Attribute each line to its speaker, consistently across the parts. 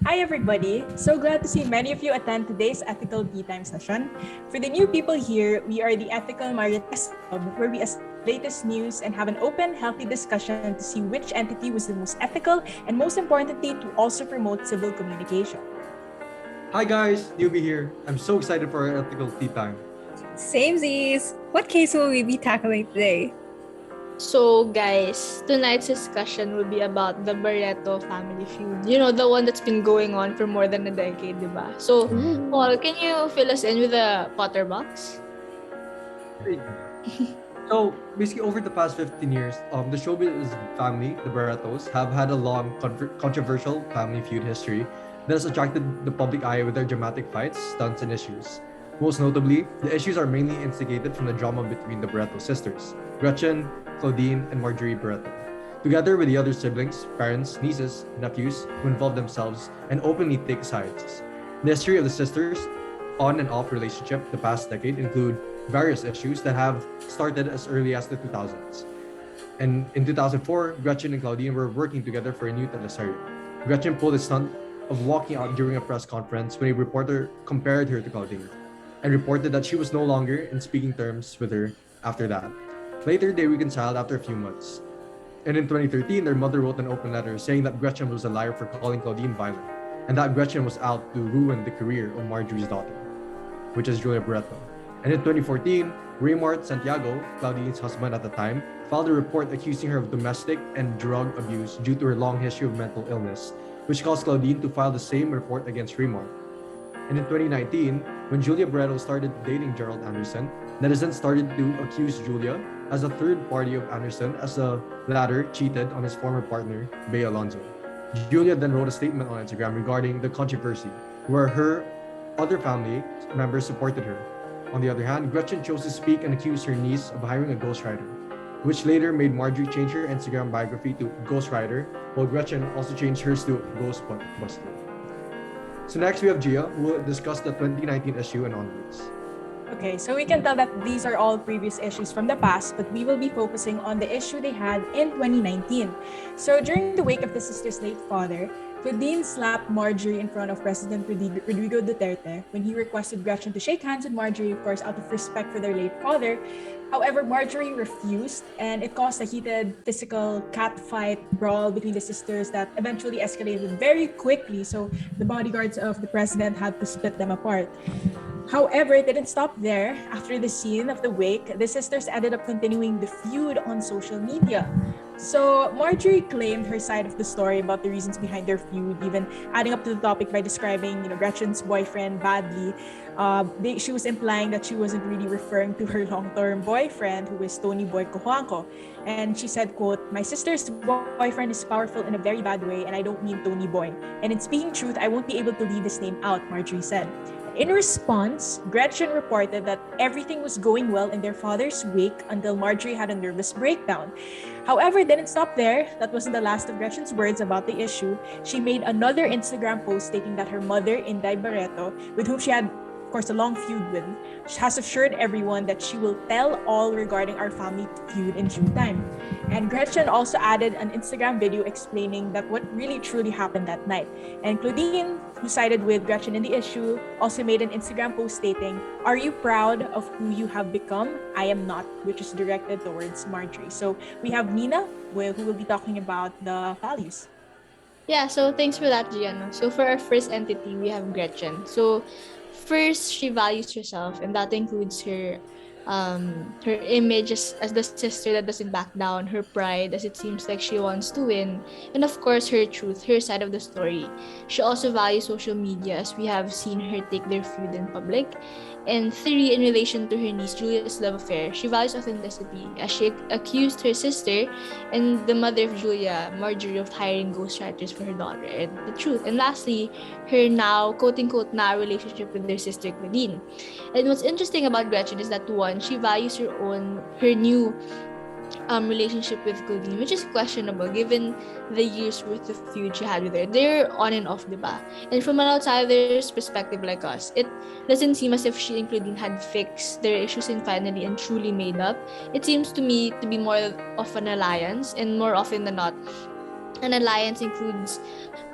Speaker 1: Hi everybody! So glad to see many of you attend today's Ethical Tea Time session. For the new people here, we are the Ethical Marites Club, where we assess the latest news and have an open, healthy discussion to see which entity was the most ethical and most importantly, to also promote civil communication.
Speaker 2: Hi guys, newbie here. I'm so excited for our Ethical Tea Time.
Speaker 3: Samesies! What case will we be tackling today?
Speaker 4: So guys, tonight's discussion will be about the Barreto family feud. You know, the one that's been going on for more than a decade, diba? So, Paul, can you fill us in with the Potter box?
Speaker 2: So basically, over the past 15 years, the showbiz family, the Barretos, have had a long, controversial family feud history that has attracted the public eye with their dramatic fights, stunts, and issues. Most notably, the issues are mainly instigated from the drama between the Barreto sisters, Gretchen, Claudine, and Marjorie Barreto, together with the other siblings, parents, nieces, nephews who involve themselves and openly take sides. The history of the sisters' on and off relationship the past decade include various issues that have started as early as the 2000s. And in 2004, Gretchen and Claudine were working together for a new teleserye. Gretchen pulled a stunt of walking out during a press conference when a reporter compared her to Claudine and reported that she was no longer in speaking terms with her after that. Later, they reconciled after a few months. And in 2013, their mother wrote an open letter saying that Gretchen was a liar for calling Claudine violent, and that Gretchen was out to ruin the career of Marjorie's daughter, which is Julia Barreto. And in 2014, Raymart Santiago, Claudine's husband at the time, filed a report accusing her of domestic and drug abuse due to her long history of mental illness, which caused Claudine to file the same report against Raymart. And in 2019, when Julia Barreto started dating Gerald Anderson, netizens started to accuse Julia as a third party of Anderson as the latter cheated on his former partner, Bea Alonzo. Julia then wrote a statement on Instagram regarding the controversy, where her other family members supported her. On the other hand, Gretchen chose to speak and accuse her niece of hiring a ghostwriter, which later made Marjorie change her Instagram biography to Ghostwriter, while Gretchen also changed hers to Ghostbuster. So next we have Gia, who will discuss the 2019 issue and onwards.
Speaker 1: Okay, so we can tell that these are all previous issues from the past, but we will be focusing on the issue they had in 2019. So during the wake of the sisters' late father, Claudine slapped Marjorie in front of President Rodrigo Duterte when he requested Gretchen to shake hands with Marjorie, of course, out of respect for their late father. However, Marjorie refused, and it caused a heated physical catfight brawl between the sisters that eventually escalated very quickly, so the bodyguards of the president had to split them apart. However, it didn't stop there. After the scene of the wake, the sisters ended up continuing the feud on social media. So Marjorie claimed her side of the story about the reasons behind their feud, even adding up to the topic by describing, Gretchen's boyfriend badly. She was implying that she wasn't really referring to her long-term boyfriend, who is Tony Boy Cojuangco. And she said, quote, "My sister's boyfriend is powerful in a very bad way, and I don't mean Tony Boy. And in speaking truth, I won't be able to leave his name out," Marjorie said. In response, Gretchen reported that everything was going well in their father's wake until Marjorie had a nervous breakdown. However, it didn't stop there. That wasn't the last of Gretchen's words about the issue. She made another Instagram post stating that her mother, Inday Barreto, with whom she had, of course, a long feud with, has assured everyone that she will tell all regarding our family feud in due time. And Gretchen also added an Instagram video explaining that what really truly happened that night. And Claudine, who sided with Gretchen in the issue, also made an Instagram post stating, "Are you proud of who you have become? I am not," which is directed towards Marjorie. So we have Nina, who will be talking about the values.
Speaker 4: Yeah, so thanks for that, Gianna. So for our first entity, we have Gretchen. So first, she values herself, and that includes her image as the sister that doesn't back down, her pride as it seems like she wants to win, and of course her truth, her side of the story. She also values social media, as we have seen her take their feud in public. And three, in relation to her niece Julia's love affair, she values authenticity, as she accused her sister and the mother of Julia, Marjorie, of hiring ghostwriters for her daughter, and the truth. And lastly, her now quote-unquote now relationship with their sister Claudine. And what's interesting about Gretchen is that one, she values her new relationship with Claudine, which is questionable given the years worth of feud she had with her. They're on and off, diba? And from an outsider's perspective like us, it doesn't seem as if she and Claudine had fixed their issues and finally and truly made up. It seems to me to be more of an alliance, and more often than not, An alliance includes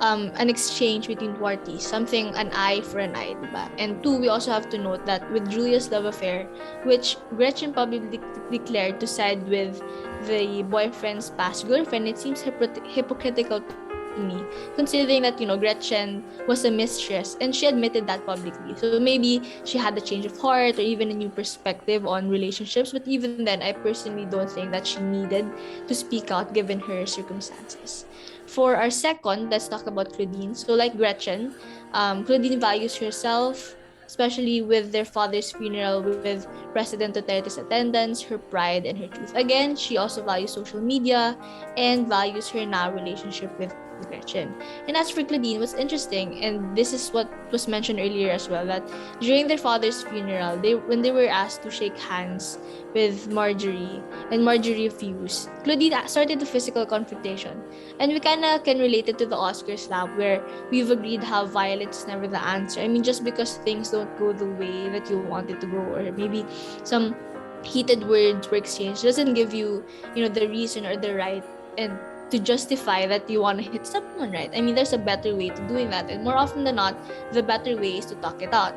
Speaker 4: an exchange between parties, something an eye for an eye, diba? And two, we also have to note that with Julia's love affair, which Gretchen publicly declared to side with the boyfriend's past girlfriend, it seems hypocritical to me, considering that, Gretchen was a mistress and she admitted that publicly. So maybe she had a change of heart or even a new perspective on relationships, but even then, I personally don't think that she needed to speak out given her circumstances. For our second, let's talk about Claudine. So like Gretchen, Claudine values herself, especially with their father's funeral with President Duterte's attendance, her pride, and her truth. Again, she also values social media and values her now relationship with Gretchen. And as for Claudine, what's interesting, and this is what was mentioned earlier as well, that during their father's funeral, when they were asked to shake hands with Marjorie, and Marjorie refused, Claudine started the physical confrontation. And we kind of can relate it to the Oscars lab, where we've agreed how violence is never the answer. I mean, just because things don't go the way that you want it to go, or maybe some heated words were exchanged, doesn't give you, the reason or the right and to justify that you want to hit someone, right? I mean, there's a better way to doing that, and more often than not, the better way is to talk it out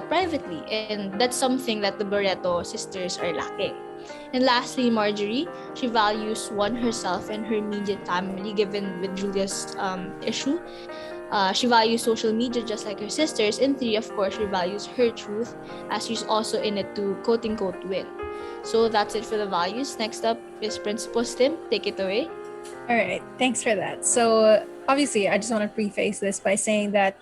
Speaker 4: privately, and that's something that the Barreto sisters are lacking. And lastly, Marjorie, she values one, herself and her immediate family, given with Julia's issue. She values social media just like her sisters. And three, of course, she values her truth, as she's also in it to quote unquote win. So that's it for the values. Next up is Principals Tim. Take it away.
Speaker 3: All right, thanks for that. So obviously, I just want to preface this by saying that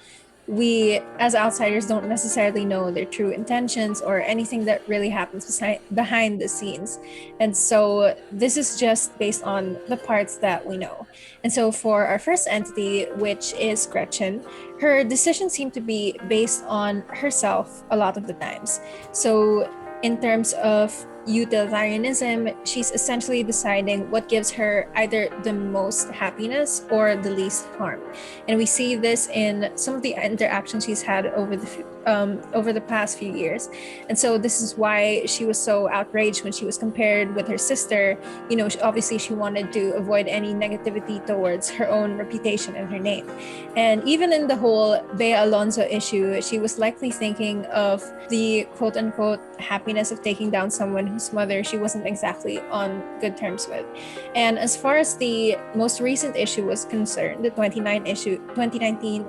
Speaker 3: we, as outsiders, don't necessarily know their true intentions or anything that really happens behind the scenes. And so this is just based on the parts that we know. And so for our first entity, which is Gretchen, her decisions seem to be based on herself a lot of the times. So in terms of utilitarianism, she's essentially deciding what gives her either the most happiness or the least harm. And we see this in some of the interactions she's had over the past few years. And so this is why she was so outraged when she was compared with her sister. Obviously she wanted to avoid any negativity towards her own reputation and her name. And even in the whole Bea Alonzo issue, she was likely thinking of the quote-unquote happiness of taking down someone whose mother she wasn't exactly on good terms with. And as far as the most recent issue was concerned, the 2019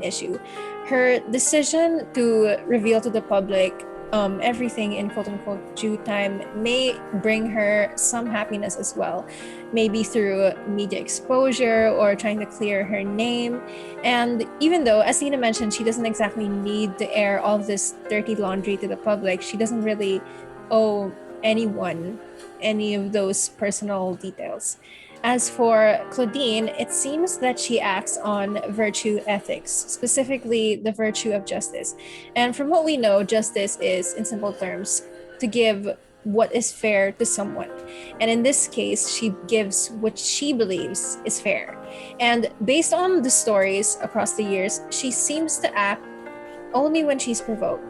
Speaker 3: issue, her decision to reveal to the public everything in quote-unquote due time may bring her some happiness as well, maybe through media exposure or trying to clear her name. And even though, as Nina mentioned, she doesn't exactly need to air all of this dirty laundry to the public, she doesn't really owe anyone any of those personal details. As for Claudine, it seems that she acts on virtue ethics, specifically the virtue of justice. And from what we know, justice is, in simple terms, to give what is fair to someone. And in this case, she gives what she believes is fair. And based on the stories across the years, she seems to act only when she's provoked.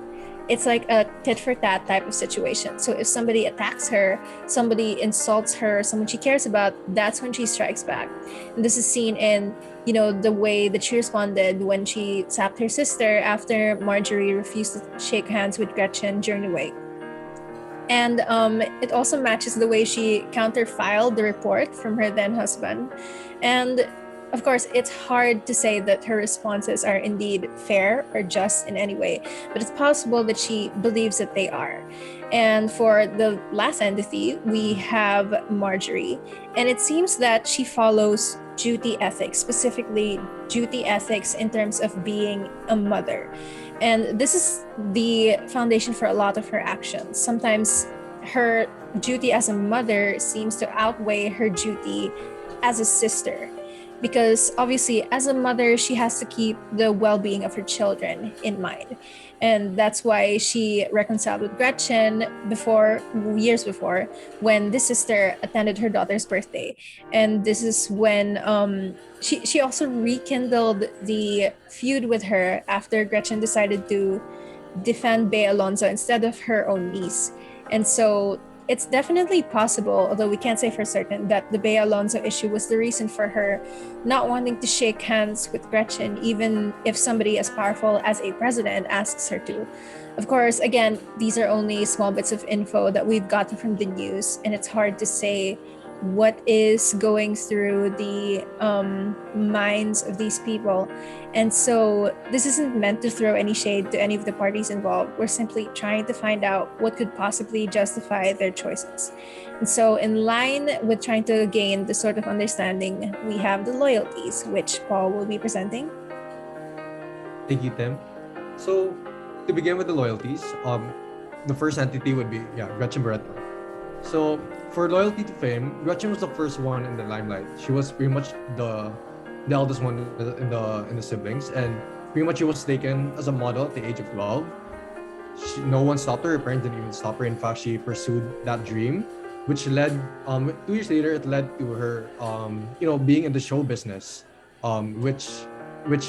Speaker 3: It's like a tit for tat type of situation. So if somebody attacks her, somebody insults her, someone she cares about, that's when she strikes back. And this is seen in, the way that she responded when she slapped her sister after Marjorie refused to shake hands with Gretchen during the wake. And it also matches the way she counter-filed the report from her then husband. And of course, it's hard to say that her responses are indeed fair or just in any way, but it's possible that she believes that they are. And for the last entity, we have Marjorie. And it seems that she follows duty ethics, specifically duty ethics in terms of being a mother. And this is the foundation for a lot of her actions. Sometimes her duty as a mother seems to outweigh her duty as a sister, because obviously as a mother, she has to keep the well-being of her children in mind. And that's why she reconciled with Gretchen years before, when this sister attended her daughter's birthday. And this is when she also rekindled the feud with her after Gretchen decided to defend Bea Alonzo instead of her own niece. And so it's definitely possible, although we can't say for certain, that the Bea Alonso issue was the reason for her not wanting to shake hands with Gretchen, even if somebody as powerful as a president asks her to. Of course, again, these are only small bits of info that we've gotten from the news, and it's hard to say what is going through the minds of these people. And so this isn't meant to throw any shade to any of the parties involved. We're simply trying to find out what could possibly justify their choices. And so in line with trying to gain the sort of understanding, we have the loyalties, which Paul will be presenting.
Speaker 2: Thank you, Tim. So, to begin with the loyalties, the first entity would be Gretchen Barreto. So, for loyalty to fame, Gretchen was the first one in the limelight. She was pretty much the eldest one in the siblings, and pretty much she was taken as a model at the age of 12. No one stopped her. Her parents didn't even stop her. In fact, she pursued that dream, which led 2 years later, it led to her being in the show business, which was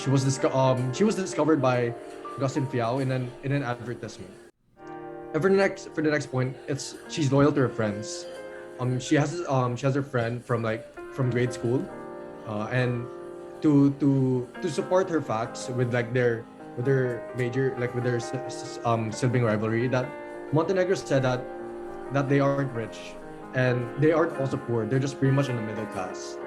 Speaker 2: she was discovered by Gustin Fiao in an advertisement. And for the next point, she's loyal to her friends. She has her friend from grade school, and to support her facts with their major with their sibling rivalry, that Montenegro said that they aren't rich and they aren't also poor. They're just pretty much in the middle class.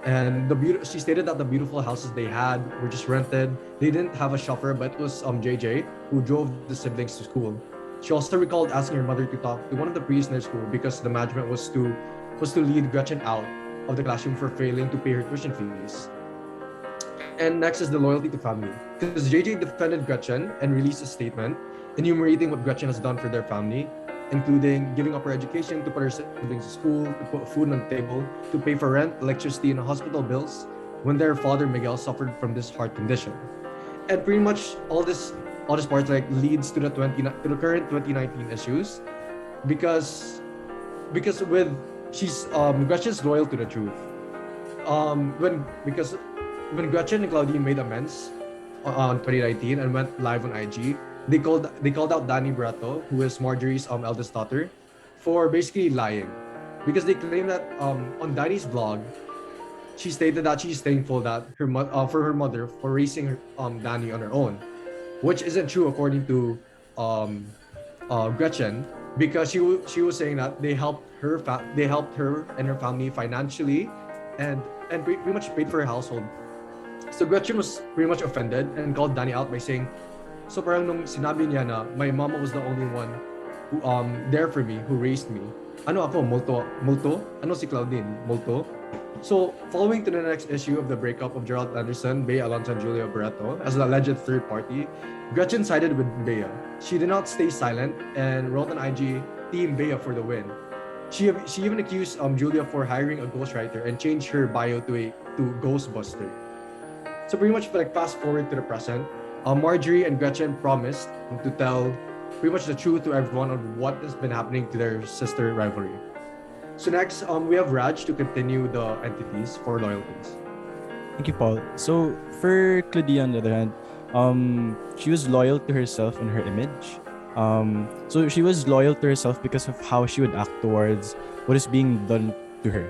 Speaker 2: And she stated that the beautiful houses they had were just rented. They didn't have a chauffeur, but it was JJ who drove the siblings to school. She also recalled asking her mother to talk to one of the priests in their school because the management was to lead Gretchen out of the classroom for failing to pay her tuition fees. And next is the loyalty to family, because JJ defended Gretchen and released a statement enumerating what Gretchen has done for their family, including giving up her education to put her siblings to school, to put food on the table, to pay for rent, electricity, and hospital bills when their father Miguel suffered from this heart condition. And pretty much all this part leads to the current 2019 issues, because Gretchen's loyal to the truth. When Gretchen and Claudine made amends on 2019 and went live on IG, they called out Danny Brato, who is Marjorie's eldest daughter, for basically lying, because they claim that on Danny's vlog, she stated that she's thankful that for her mother for raising Danny on her own, which isn't true according to Gretchen, because she was saying that they helped her and her family financially, and pretty much paid for her household. So Gretchen was pretty much offended and called Danny out by saying, so parang nung sinabi niya na my mama was the only one who there for me, who raised me. Ano ako, multo? Ano si Claudine? Multo? So, following to the next issue of the breakup of Gerald Anderson, Bea Alonso, and Julia Barreto as an alleged third party, Gretchen sided with Bea. She did not stay silent and wrote on IG, Team Bea for the win. She even accused Julia for hiring a ghostwriter and changed her bio to Ghostbuster. So pretty much fast forward to the present, Marjorie and Gretchen promised to tell pretty much the truth to everyone on what has been happening to their sister rivalry. So next, we have Raj to continue the entities for loyalties.
Speaker 5: Thank you, Paul. So for Claudia, on the other hand, she was loyal to herself and her image. So she was loyal to herself because of how she would act towards what is being done to her.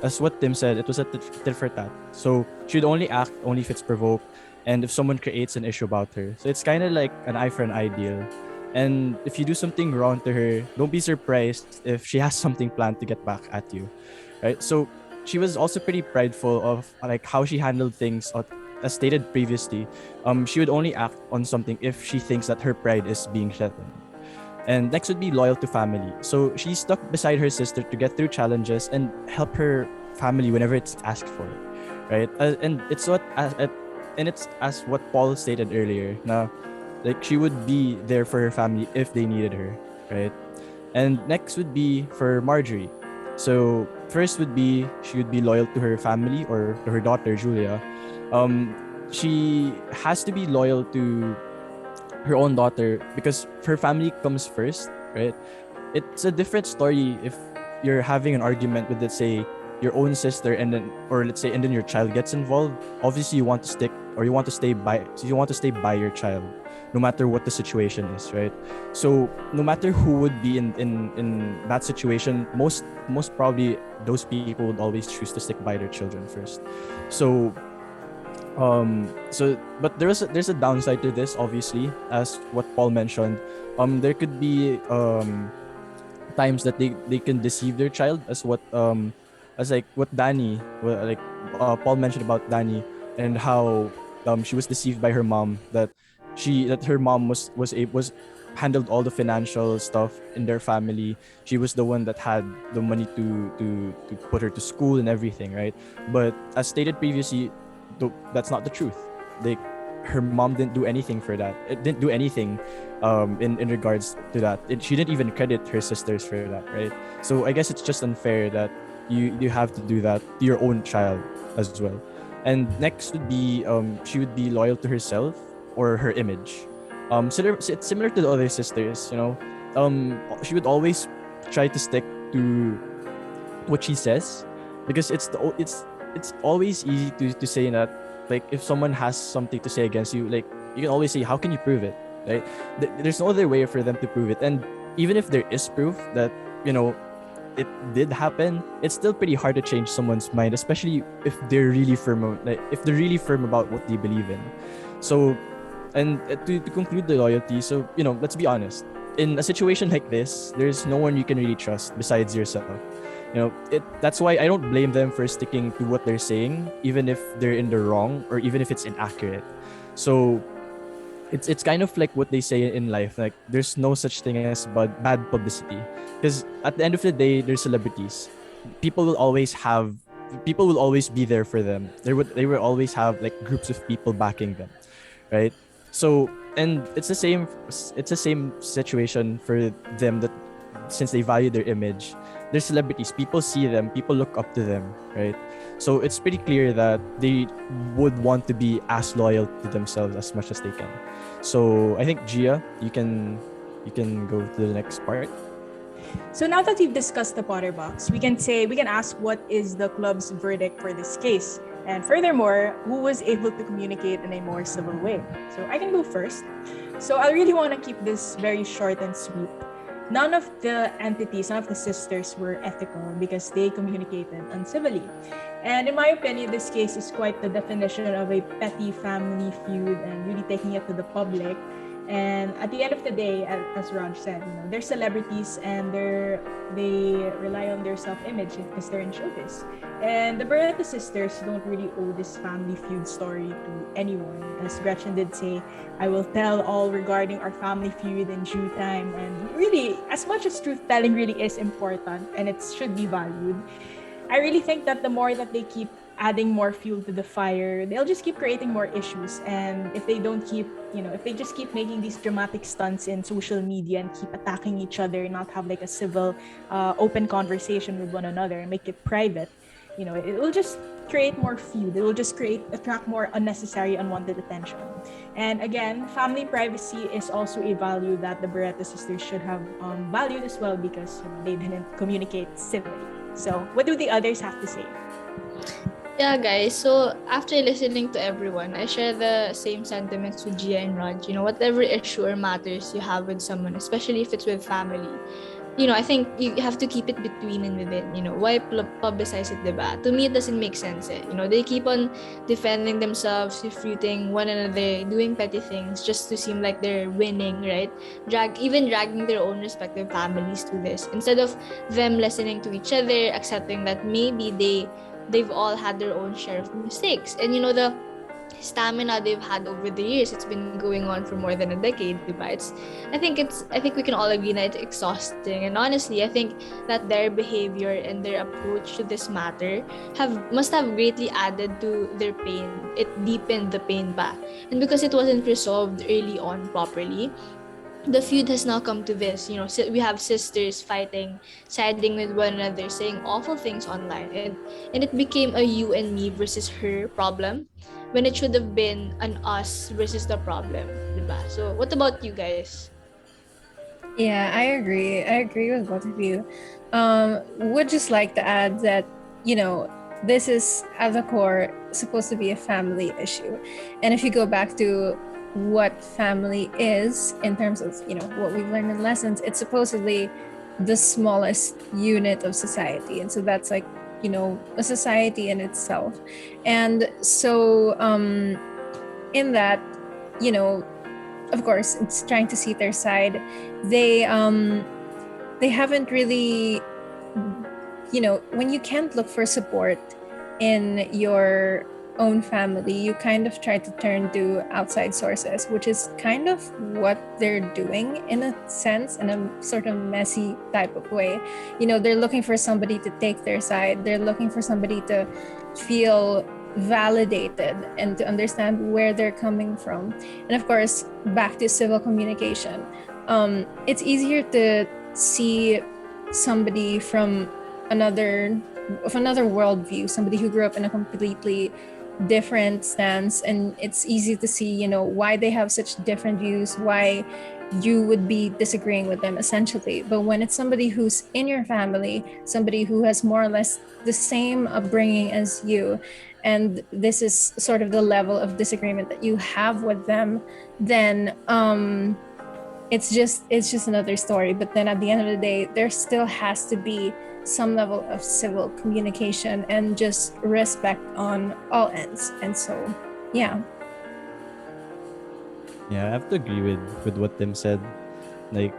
Speaker 5: As what Tim said, it was a tit for tat. So she would only act only if it's provoked and if someone creates an issue about her. So it's kind of like an eye for an eye deal. And if you do something wrong to her, don't be surprised if she has something planned to get back at you, right? So she was also pretty prideful of how she handled things. As stated previously, she would only act on something if she thinks that her pride is being threatened. And next would be loyal to family. So she stuck beside her sister to get through challenges and help her family whenever it's asked for, right? And it's as what Paul stated earlier. Now, she would be there for her family if they needed her, right? And next would be for Marjorie. So first would be she would be loyal to her family or to her daughter Julia. She has to be loyal to her own daughter because her family comes first, right? It's a different story if you're having an argument with, let's say, your own sister, and then, or let's say, and then your child gets involved, obviously you want to stick, or you want to stay by, so you want to stay by your child, no matter what the situation is, right? So no matter who would be in that situation, most probably those people would always choose to stick by their children first. So but there's a downside to this, obviously, as what Paul mentioned. There could be times that they can deceive their child, as like what Paul mentioned about Danny, and how she was deceived by her mom, that her mom was handled all the financial stuff in their family. She was the one that had the money to put her to school and everything, right? But as stated previously, that's not the truth. Like, her mom didn't do anything for that. It didn't do anything in regards to that. She didn't even credit her sisters for that, right? So I guess it's just unfair that you have to do that to your own child as well. And next would be she would be loyal to herself or her image. It's similar to the other sisters, you know. She would always try to stick to what she says, because it's always easy to say that, like, if someone has something to say against you, like, you can always say, how can you prove it, right? There's no other way for them to prove it. And even if there is proof that, you know, it did happen, it's still pretty hard to change someone's mind, especially if they're really firm, about what they believe in. So, and to conclude the loyalty, so, you know, let's be honest, in a situation like this, there's no one you can really trust besides yourself. You know, that's why I don't blame them for sticking to what they're saying, even if they're in the wrong, or even if it's inaccurate. So it's kind of like what they say in life, like, there's no such thing as bad publicity, because at the end of the day, they're celebrities. People will always be there for them. They will always have, like, groups of people backing them, right? So, and it's the same situation for them, that since they value their image, they're celebrities. People see them, people look up to them, right? So it's pretty clear that they would want to be as loyal to themselves as much as they can. So I think, Gia, you can go to the next part.
Speaker 1: So now that we've discussed the Potter box, we can ask, what is the club's verdict for this case? And furthermore, who was able to communicate in a more civil way? So I can go first. So I really want to keep this very short and sweet. None of the sisters were ethical because they communicated uncivilly. And in my opinion, this case is quite the definition of a petty family feud and really taking it to the public. And at the end of the day, as Raj said, you know, they're celebrities and they rely on their self-image because they're in showbiz. And the Barretta sisters don't really owe this family feud story to anyone. As Gretchen did say, I will tell all regarding our family feud in due time. And really, as much as truth-telling really is important and it should be valued, I really think that the more that they keep adding more fuel to the fire, they'll just keep creating more issues. And if they just keep making these dramatic stunts in social media and keep attacking each other, not have like a civil, open conversation with one another and make it private, you know, it will just create more feud. It will just attract more unnecessary, unwanted attention. And again, family privacy is also a value that the Barretta sisters should have valued as well, because, you know, they didn't communicate civilly. So what do the others have to say?
Speaker 4: Yeah, guys. So after listening to everyone, I share the same sentiments with Gia and Raj. You know, whatever issue or matters you have with someone, especially if it's with family, you know, I think you have to keep it between and within. You know, why publicize it, diba? To me, it doesn't make sense. You know, they keep on defending themselves, refuting one another, doing petty things just to seem like they're winning, right? Dragging their own respective families to this, instead of them listening to each other, accepting that maybe they've all had their own share of mistakes. And, you know, the stamina they've had over the years, it's been going on for more than a decade, diba? I think we can all agree that it's exhausting. And honestly, I think that their behavior and their approach to this matter must have greatly added to their pain. It deepened the pain ba. And because it wasn't resolved early on properly, the feud has now come to this. You know, we have sisters fighting, siding with one another, saying awful things online, and it became a you and me versus her problem, when it should have been an us versus the problem, diba? So what about you guys?
Speaker 3: Yeah, I agree with both of you. Would just like to add that this is at the core supposed to be a family issue. And if you go back to what family is in terms of, what we've learned in lessons, it's supposedly the smallest unit of society. And so that's like, a society in itself. And so in that, of course, it's trying to see their side. They haven't really, when you can't look for support in your own family, you kind of try to turn to outside sources, which is kind of what they're doing in a sense, in a sort of messy type of way. They're looking for somebody to take their side. They're looking for somebody to feel validated and to understand where they're coming from. And of course, back to civil communication. It's easier to see somebody from another worldview, somebody who grew up in a completely different stance, and it's easy to see why they have such different views, why you would be disagreeing with them essentially. But when it's somebody who's in your family, somebody who has more or less the same upbringing as you, and this is sort of the level of disagreement that you have with them, then it's just another story. But then at the end of the day, there still has to be some level of civil communication and just respect on all ends. And so, yeah.
Speaker 5: Yeah, I have to agree with what Tim said. Like,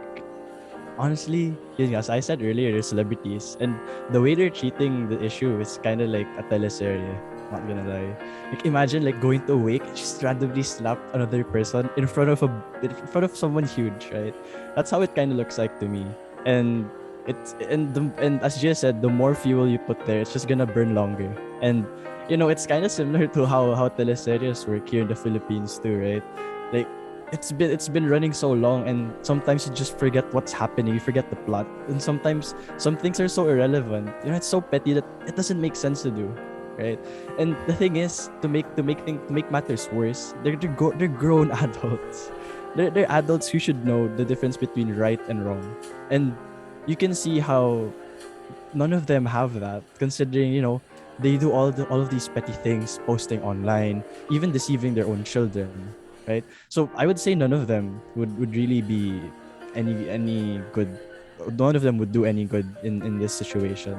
Speaker 5: honestly, as I said earlier, they're celebrities, and the way they're treating the issue is kind of like a teleserye. Not gonna lie. Like, imagine like going to a wake and just randomly slap another person in front of someone huge, right? That's how it kind of looks like to me. And and as Jia said, the more fuel you put there, it's just gonna burn longer. And it's kind of similar to how teleseries work here in the Philippines too, right? Like, it's been running so long, and sometimes you just forget what's happening, you forget the plot, and sometimes some things are so irrelevant. It's so petty that it doesn't make sense to do, right? And the thing is, to make matters worse, they're grown adults. They're adults who should know the difference between right and wrong, and you can see how none of them have that, considering they do all of these petty things, posting online, even deceiving their own children, right? So I would say none of them would really be any good. None of them would do any good in this situation.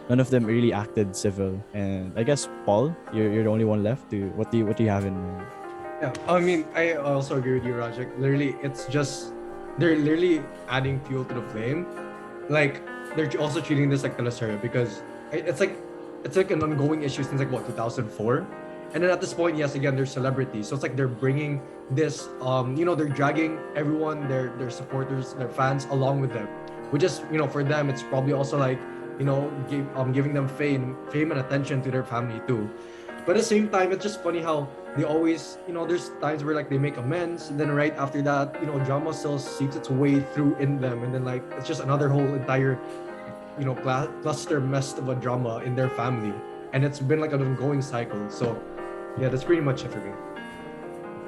Speaker 5: None of them really acted civil. And I guess, Paul, you're the only one left. What do you have in mind?
Speaker 2: Yeah, I mean, I also agree with you, Rajak. Literally, it's just they're literally adding fuel to the flame. Like, they're also treating this like teleserye, because it's like an ongoing issue since like 2004. And then at this point, yes, again, they're celebrities, so it's like they're bringing this they're dragging everyone, their supporters, their fans along with them, which is, for them, it's probably also like giving them fame and attention to their family too. But at the same time, it's just funny how they always, there's times where like they make amends, and then right after that, drama still seeps its way through in them, and then like it's just another whole entire cluster mess of a drama in their family, and it's been like an ongoing cycle. So yeah, that's pretty much it for me.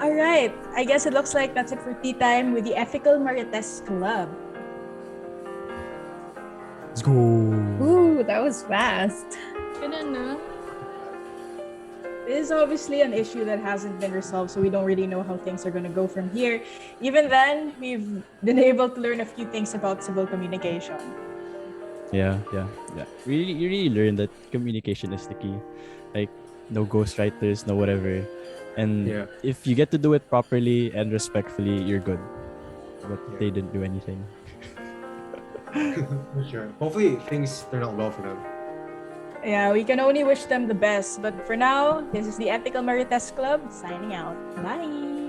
Speaker 1: All right. I guess it looks like that's it for tea time with the Ethical Marites Club.
Speaker 5: Let's go.
Speaker 3: Ooh, that was fast.
Speaker 4: Ganun na.
Speaker 1: This is obviously an issue that hasn't been resolved, so we don't really know how things are going to go from here. Even then, we've been able to learn a few things about civil communication.
Speaker 5: Yeah. You really learn that communication is the key. Like, no ghostwriters, no whatever. And
Speaker 2: Yeah.
Speaker 5: if you get to do it properly and respectfully, you're good. But they didn't do anything.
Speaker 2: For sure. Hopefully things turn out well for them.
Speaker 1: Yeah, we can only wish them the best. But for now, this is the Ethical Marites Club signing out. Bye!